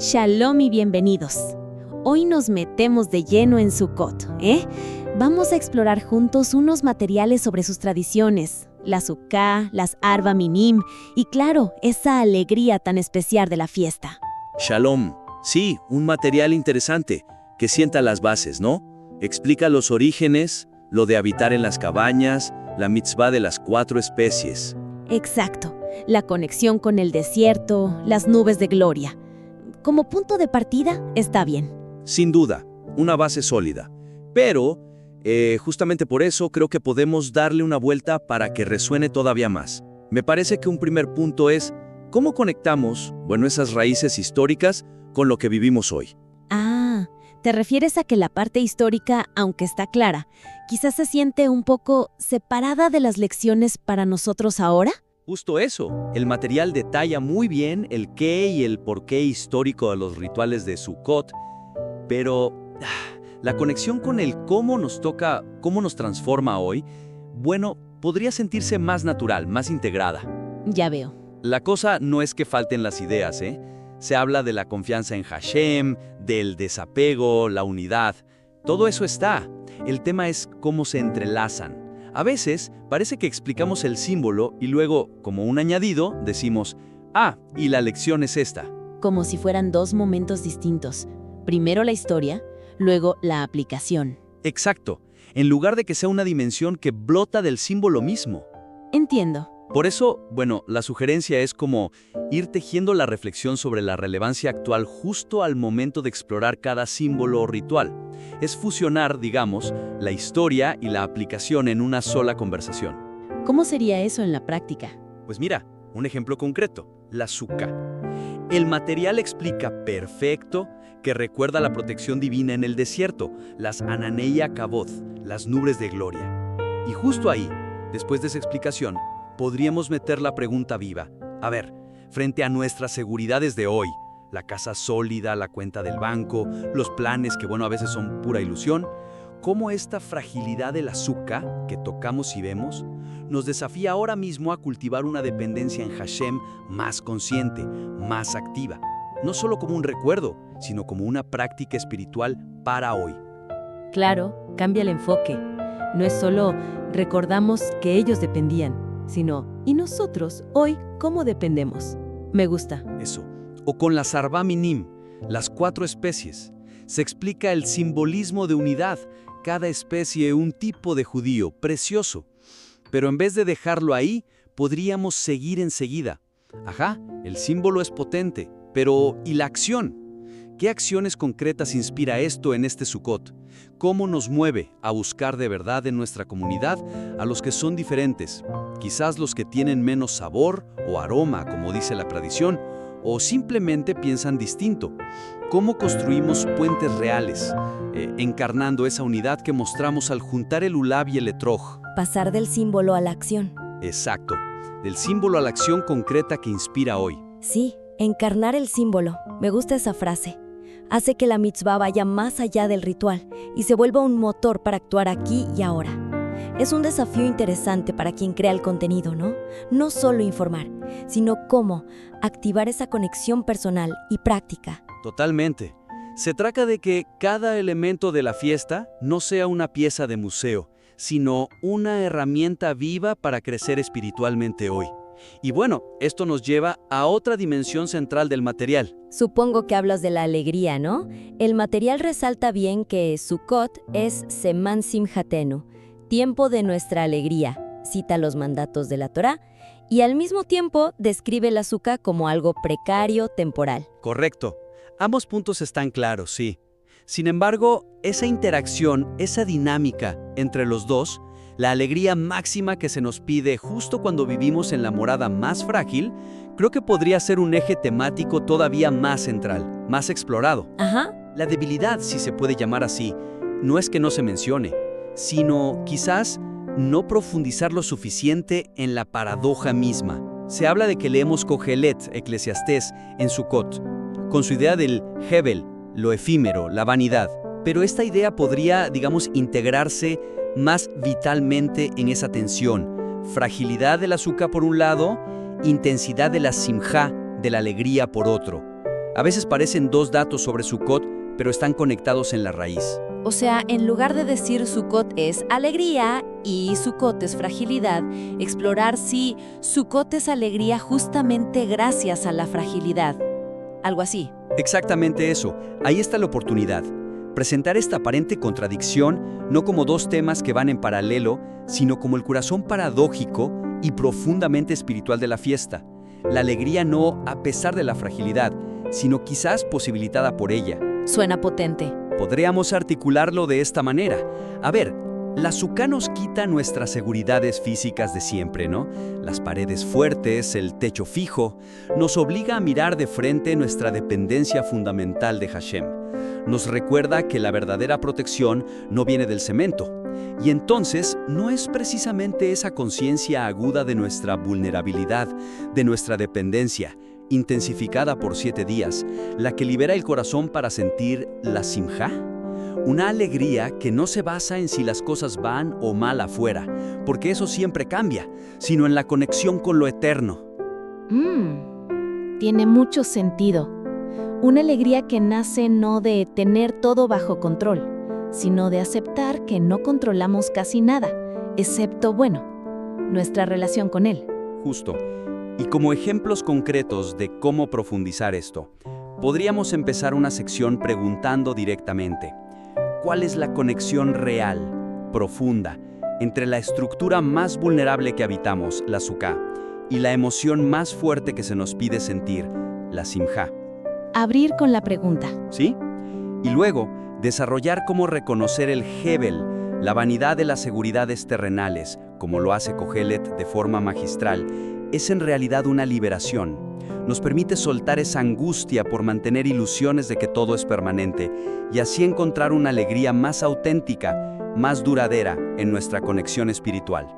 Shalom y bienvenidos. Hoy nos metemos de lleno en Sukkot, ¿eh? Vamos a explorar juntos unos materiales sobre sus tradiciones, la Sukkah, las Arba Minim y claro, esa alegría tan especial de la fiesta. Shalom. Sí, un material interesante, que sienta las bases, ¿no? Explica los orígenes, lo de habitar en las cabañas, la mitzvah de las 4 especies. Exacto, la conexión con el desierto, las nubes de gloria. Como punto de partida, está bien. Sin duda, una base sólida. Pero, justamente por eso creo que podemos darle una vuelta para que resuene todavía más. Me parece que un primer punto es cómo conectamos, esas raíces históricas con lo que vivimos hoy. Ah, ¿te refieres a que la parte histórica, aunque está clara, quizás se siente un poco separada de las lecciones para nosotros ahora? Justo eso, el material detalla muy bien el qué y el porqué histórico de los rituales de Sukkot, pero la conexión con el cómo nos toca, cómo nos transforma hoy, podría sentirse más natural, más integrada. Ya veo. La cosa no es que falten las ideas, ¿eh? Se habla de la confianza en Hashem, del desapego, la unidad. Todo eso está. El tema es cómo se entrelazan. A veces parece que explicamos el símbolo y luego, como un añadido, decimos, y la lección es esta. Como si fueran dos momentos distintos. Primero la historia, luego la aplicación. Exacto, en lugar de que sea una dimensión que brota del símbolo mismo. Entiendo. Por eso, la sugerencia es como ir tejiendo la reflexión sobre la relevancia actual justo al momento de explorar cada símbolo o ritual. Es fusionar, digamos, la historia y la aplicación en una sola conversación. ¿Cómo sería eso en la práctica? Pues mira, un ejemplo concreto, la Sukkah. El material explica perfecto que recuerda la protección divina en el desierto, las Ananeia Kavod, las nubes de gloria. Y justo ahí, después de esa explicación, podríamos meter la pregunta viva. A ver, frente a nuestras seguridades de hoy, la casa sólida, la cuenta del banco, los planes que a veces son pura ilusión, ¿cómo esta fragilidad del azúcar que tocamos y vemos nos desafía ahora mismo a cultivar una dependencia en Hashem más consciente, más activa? No solo como un recuerdo, sino como una práctica espiritual para hoy. Claro, cambia el enfoque. No es solo recordamos que ellos dependían, sino, ¿y nosotros hoy cómo dependemos? Me gusta. Eso. O con las Arba Minim, las 4 especies. Se explica el simbolismo de unidad, cada especie un tipo de judío, precioso. Pero en vez de dejarlo ahí, podríamos seguir enseguida. El símbolo es potente, pero ¿y la acción? ¿Qué acciones concretas inspira esto en este Sukkot? ¿Cómo nos mueve a buscar de verdad en nuestra comunidad a los que son diferentes? Quizás los que tienen menos sabor o aroma, como dice la tradición, o simplemente piensan distinto. ¿Cómo construimos puentes reales, encarnando esa unidad que mostramos al juntar el Ulab y el Etrog? Pasar del símbolo a la acción. Exacto, del símbolo a la acción concreta que inspira hoy. Sí, encarnar el símbolo. Me gusta esa frase. Hace que la mitzvah vaya más allá del ritual y se vuelva un motor para actuar aquí y ahora. Es un desafío interesante para quien crea el contenido, ¿no? No solo informar, sino cómo activar esa conexión personal y práctica. Totalmente. Se trata de que cada elemento de la fiesta no sea una pieza de museo, sino una herramienta viva para crecer espiritualmente hoy. Y esto nos lleva a otra dimensión central del material. Supongo que hablas de la alegría, ¿no? El material resalta bien que Sukkot es Seman Simhatenu, tiempo de nuestra alegría, cita los mandatos de la Torá, y al mismo tiempo describe la Sukkah como algo precario, temporal. Correcto. Ambos puntos están claros, sí. Sin embargo, esa interacción, esa dinámica entre los dos, la alegría máxima que se nos pide justo cuando vivimos en la morada más frágil, creo que podría ser un eje temático todavía más central, más explorado. La debilidad, si se puede llamar así, no es que no se mencione, sino quizás no profundizar lo suficiente en la paradoja misma. Se habla de que leemos Kohelet, Eclesiastés, en Sukkot, con su idea del Hebel, lo efímero, la vanidad. Pero esta idea podría, integrarse más vitalmente en esa tensión. Fragilidad del azúcar por un lado, intensidad de la simjá, de la alegría por otro. A veces parecen dos datos sobre Sukkot, pero están conectados en la raíz. O sea, en lugar de decir Sukkot es alegría y Sukkot es fragilidad, explorar si Sukkot es alegría justamente gracias a la fragilidad. Algo así. Exactamente eso. Ahí está la oportunidad. Presentar esta aparente contradicción no como dos temas que van en paralelo, sino como el corazón paradójico y profundamente espiritual de la fiesta. La alegría no a pesar de la fragilidad, sino quizás posibilitada por ella. Suena potente. Podríamos articularlo de esta manera. A ver, la Sukkah nos quita nuestras seguridades físicas de siempre, ¿no? Las paredes fuertes, el techo fijo, nos obliga a mirar de frente nuestra dependencia fundamental de Hashem. Nos recuerda que la verdadera protección no viene del cemento. Y entonces, no es precisamente esa conciencia aguda de nuestra vulnerabilidad, de nuestra dependencia, intensificada por 7 días, la que libera el corazón para sentir la simjá. Una alegría que no se basa en si las cosas van o mal afuera, porque eso siempre cambia, sino en la conexión con lo eterno. Tiene mucho sentido. Una alegría que nace no de tener todo bajo control, sino de aceptar que no controlamos casi nada, excepto, nuestra relación con Él. Justo. Y como ejemplos concretos de cómo profundizar esto, podríamos empezar una sección preguntando directamente: ¿cuál es la conexión real, profunda, entre la estructura más vulnerable que habitamos, la Sukkah, y la emoción más fuerte que se nos pide sentir, la simjá? Abrir con la pregunta. ¿Sí? Y luego, desarrollar cómo reconocer el Hebel, la vanidad de las seguridades terrenales, como lo hace Kohelet de forma magistral, es en realidad una liberación. Nos permite soltar esa angustia por mantener ilusiones de que todo es permanente y así encontrar una alegría más auténtica, más duradera en nuestra conexión espiritual.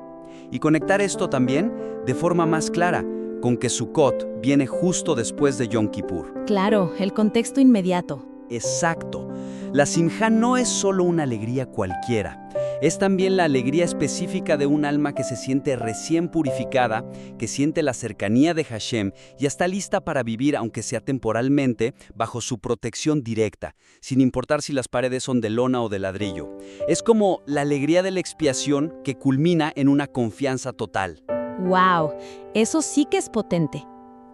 Y conectar esto también de forma más clara con que Sukkot viene justo después de Yom Kippur. Claro, el contexto inmediato. Exacto. La simjá no es solo una alegría cualquiera. Es también la alegría específica de un alma que se siente recién purificada, que siente la cercanía de Hashem y está lista para vivir, aunque sea temporalmente, bajo su protección directa, sin importar si las paredes son de lona o de ladrillo. Es como la alegría de la expiación que culmina en una confianza total. ¡Wow! Eso sí que es potente.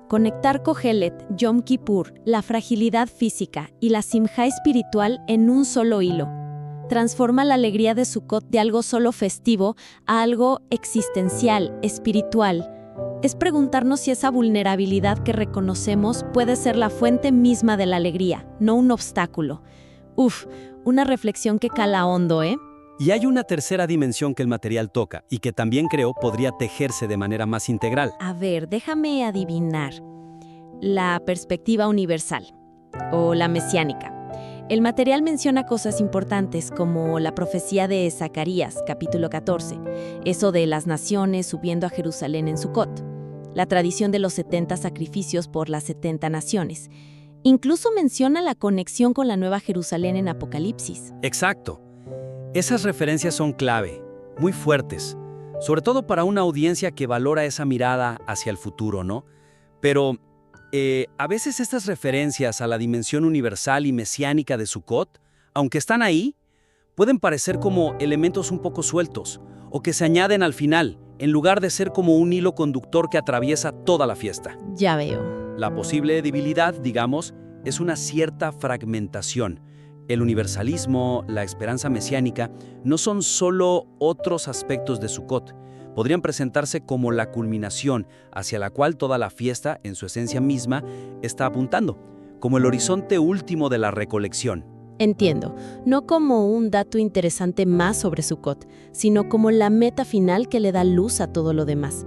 Conectar Kohelet, Yom Kippur, la fragilidad física y la simjá espiritual en un solo hilo. Transforma la alegría de Sukkot de algo solo festivo a algo existencial, espiritual. Es preguntarnos si esa vulnerabilidad que reconocemos puede ser la fuente misma de la alegría, no un obstáculo. Una reflexión que cala hondo, ¿eh? Y hay una tercera dimensión que el material toca y que también creo podría tejerse de manera más integral. A ver, déjame adivinar. La perspectiva universal, o la mesiánica. El material menciona cosas importantes como la profecía de Zacarías, capítulo 14, eso de las naciones subiendo a Jerusalén en Sukkot, la tradición de los 70 sacrificios por las 70 naciones. Incluso menciona la conexión con la Nueva Jerusalén en Apocalipsis. Exacto. Esas referencias son clave, muy fuertes, sobre todo para una audiencia que valora esa mirada hacia el futuro, ¿no? Pero a veces estas referencias a la dimensión universal y mesiánica de Sukkot, aunque están ahí, pueden parecer como elementos un poco sueltos, o que se añaden al final, en lugar de ser como un hilo conductor que atraviesa toda la fiesta. Ya veo. La posible debilidad, digamos, es una cierta fragmentación. El universalismo, la esperanza mesiánica, no son solo otros aspectos de Sukkot. Podrían presentarse como la culminación hacia la cual toda la fiesta, en su esencia misma, está apuntando, como el horizonte último de la recolección. Entiendo, no como un dato interesante más sobre Sukkot, sino como la meta final que le da luz a todo lo demás.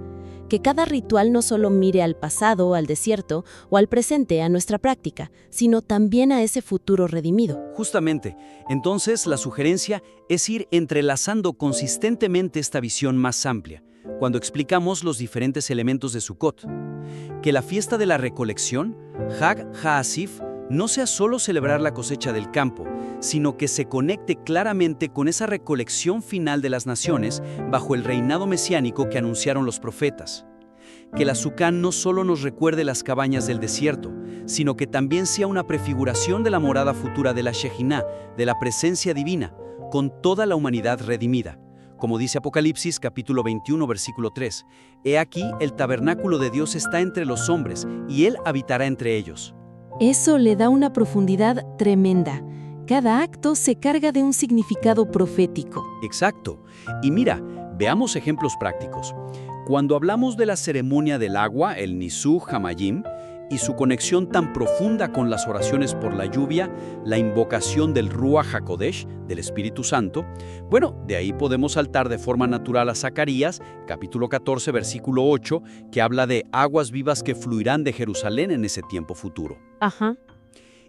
Que cada ritual no solo mire al pasado, al desierto, o al presente, a nuestra práctica, sino también a ese futuro redimido. Justamente, entonces la sugerencia es ir entrelazando consistentemente esta visión más amplia, cuando explicamos los diferentes elementos de Sukkot. Que la fiesta de la recolección, Hag HaAsif, no sea solo celebrar la cosecha del campo, sino que se conecte claramente con esa recolección final de las naciones bajo el reinado mesiánico que anunciaron los profetas. que la Sukkah no solo nos recuerde las cabañas del desierto, sino que también sea una prefiguración de la morada futura de la Shejinah, de la presencia divina, con toda la humanidad redimida. Como dice Apocalipsis capítulo 21, versículo 3, «He aquí, el tabernáculo de Dios está entre los hombres, y Él habitará entre ellos». Eso le da una profundidad tremenda. Cada acto se carga de un significado profético. Exacto. Y mira, veamos ejemplos prácticos. Cuando hablamos de la ceremonia del agua, el Nisuj Hamayim, y su conexión tan profunda con las oraciones por la lluvia, la invocación del Ruach HaKodesh, del Espíritu Santo, bueno, de ahí podemos saltar de forma natural a Zacarías, capítulo 14, versículo 8, que habla de aguas vivas que fluirán de Jerusalén en ese tiempo futuro. Ajá.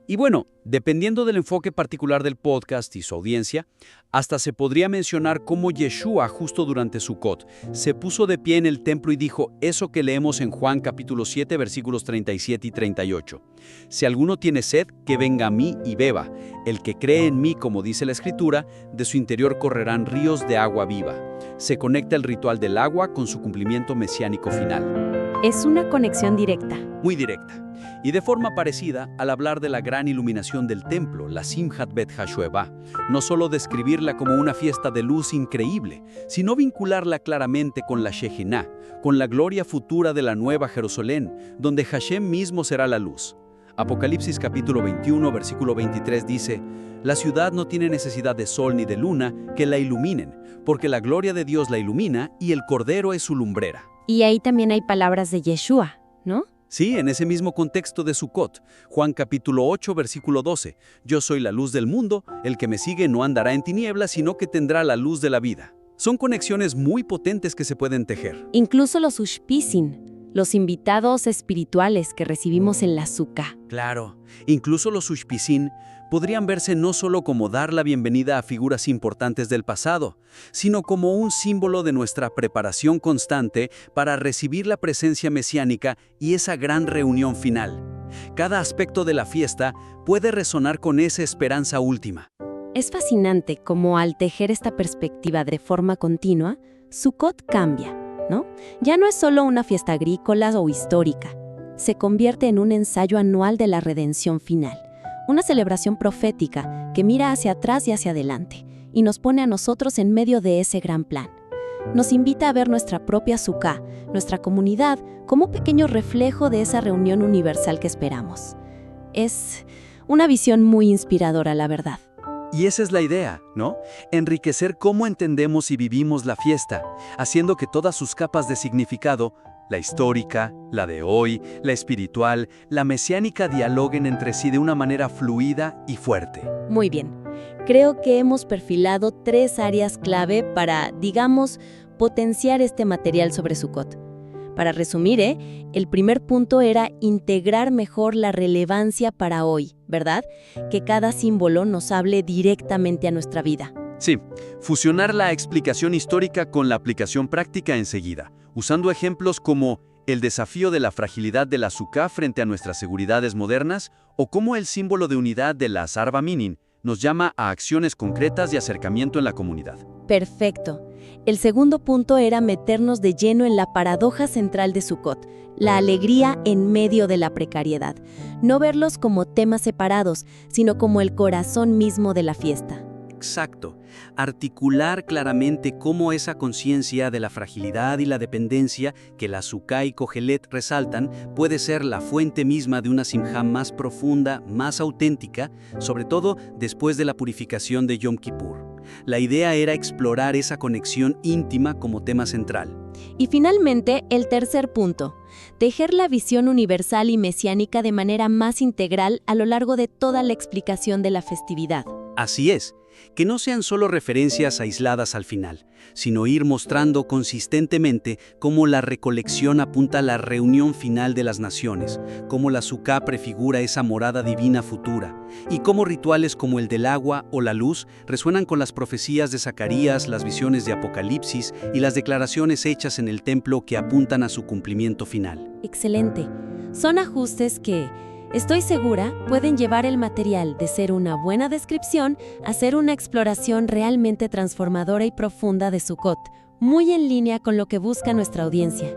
Y bueno, dependiendo del enfoque particular del podcast y su audiencia, hasta se podría mencionar cómo Yeshua, justo durante Sukkot, se puso de pie en el templo y dijo eso que leemos en Juan capítulo 7, versículos 37 y 38. Si alguno tiene sed, que venga a mí y beba. El que cree en mí, como dice la Escritura, de su interior correrán ríos de agua viva. Se conecta el ritual del agua con su cumplimiento mesiánico final. Es una conexión directa. Muy directa. Y de forma parecida, al hablar de la gran iluminación del templo, la Simchat Bet HaShoevah, no solo describirla como una fiesta de luz increíble, sino vincularla claramente con la Shejinah, con la gloria futura de la Nueva Jerusalén, donde Hashem mismo será la luz. Apocalipsis capítulo 21, versículo 23 dice, «La ciudad no tiene necesidad de sol ni de luna que la iluminen, porque la gloria de Dios la ilumina y el Cordero es su lumbrera». Y ahí también hay palabras de Yeshua, ¿no? Sí, en ese mismo contexto de Sukkot, Juan capítulo 8, versículo 12, «Yo soy la luz del mundo, el que me sigue no andará en tinieblas, sino que tendrá la luz de la vida». Son conexiones muy potentes que se pueden tejer. Incluso los ushpisin, los invitados espirituales que recibimos en la Sukkah. Claro, incluso los ushpisin podrían verse no solo como dar la bienvenida a figuras importantes del pasado, sino como un símbolo de nuestra preparación constante para recibir la presencia mesiánica y esa gran reunión final. Cada aspecto de la fiesta puede resonar con esa esperanza última. Es fascinante cómo al tejer esta perspectiva de forma continua, Sukkot cambia, ¿no? Ya no es solo una fiesta agrícola o histórica. Se convierte en un ensayo anual de la redención final. Una celebración profética que mira hacia atrás y hacia adelante y nos pone a nosotros en medio de ese gran plan. Nos invita a ver nuestra propia Sukkah, nuestra comunidad, como pequeño reflejo de esa reunión universal que esperamos. Es una visión muy inspiradora, la verdad. Y esa es la idea, ¿no? Enriquecer cómo entendemos y vivimos la fiesta, haciendo que todas sus capas de significado, la histórica, la de hoy, la espiritual, la mesiánica, dialoguen entre sí de una manera fluida y fuerte. Muy bien. Creo que hemos perfilado 3 áreas clave para, digamos, potenciar este material sobre Sukkot. Para resumir, el primer punto era integrar mejor la relevancia para hoy, ¿verdad? Que cada símbolo nos hable directamente a nuestra vida. Sí, fusionar la explicación histórica con la aplicación práctica enseguida, usando ejemplos como el desafío de la fragilidad de la Sukkah frente a nuestras seguridades modernas o cómo el símbolo de unidad de la Arba Minin nos llama a acciones concretas y acercamiento en la comunidad. Perfecto. El segundo punto era meternos de lleno en la paradoja central de Sukkot, la alegría en medio de la precariedad. No verlos como temas separados, sino como el corazón mismo de la fiesta. Exacto. Articular claramente cómo esa conciencia de la fragilidad y la dependencia que la Sukkah y Kohelet resaltan puede ser la fuente misma de una simjá más profunda, más auténtica, sobre todo después de la purificación de Yom Kippur. La idea era explorar esa conexión íntima como tema central. Y finalmente, el tercer punto, tejer la visión universal y mesiánica de manera más integral a lo largo de toda la explicación de la festividad. Así es. Que no sean solo referencias aisladas al final, sino ir mostrando consistentemente cómo la recolección apunta a la reunión final de las naciones, cómo la Sukkah prefigura esa morada divina futura, y cómo rituales como el del agua o la luz resuenan con las profecías de Zacarías, las visiones de Apocalipsis y las declaraciones hechas en el templo que apuntan a su cumplimiento final. Excelente. Son ajustes que, estoy segura, pueden llevar el material de ser una buena descripción a ser una exploración realmente transformadora y profunda de Sukkot, muy en línea con lo que busca nuestra audiencia.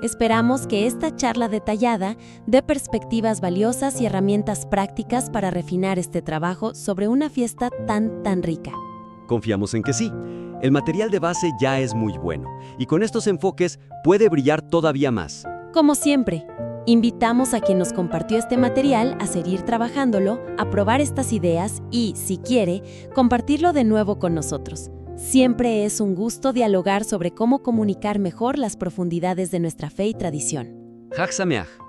Esperamos que esta charla detallada dé perspectivas valiosas y herramientas prácticas para refinar este trabajo sobre una fiesta tan rica. Confiamos en que sí. El material de base ya es muy bueno, y con estos enfoques puede brillar todavía más. Como siempre, invitamos a quien nos compartió este material a seguir trabajándolo, a probar estas ideas y, si quiere, compartirlo de nuevo con nosotros. Siempre es un gusto dialogar sobre cómo comunicar mejor las profundidades de nuestra fe y tradición. Chag Sameach.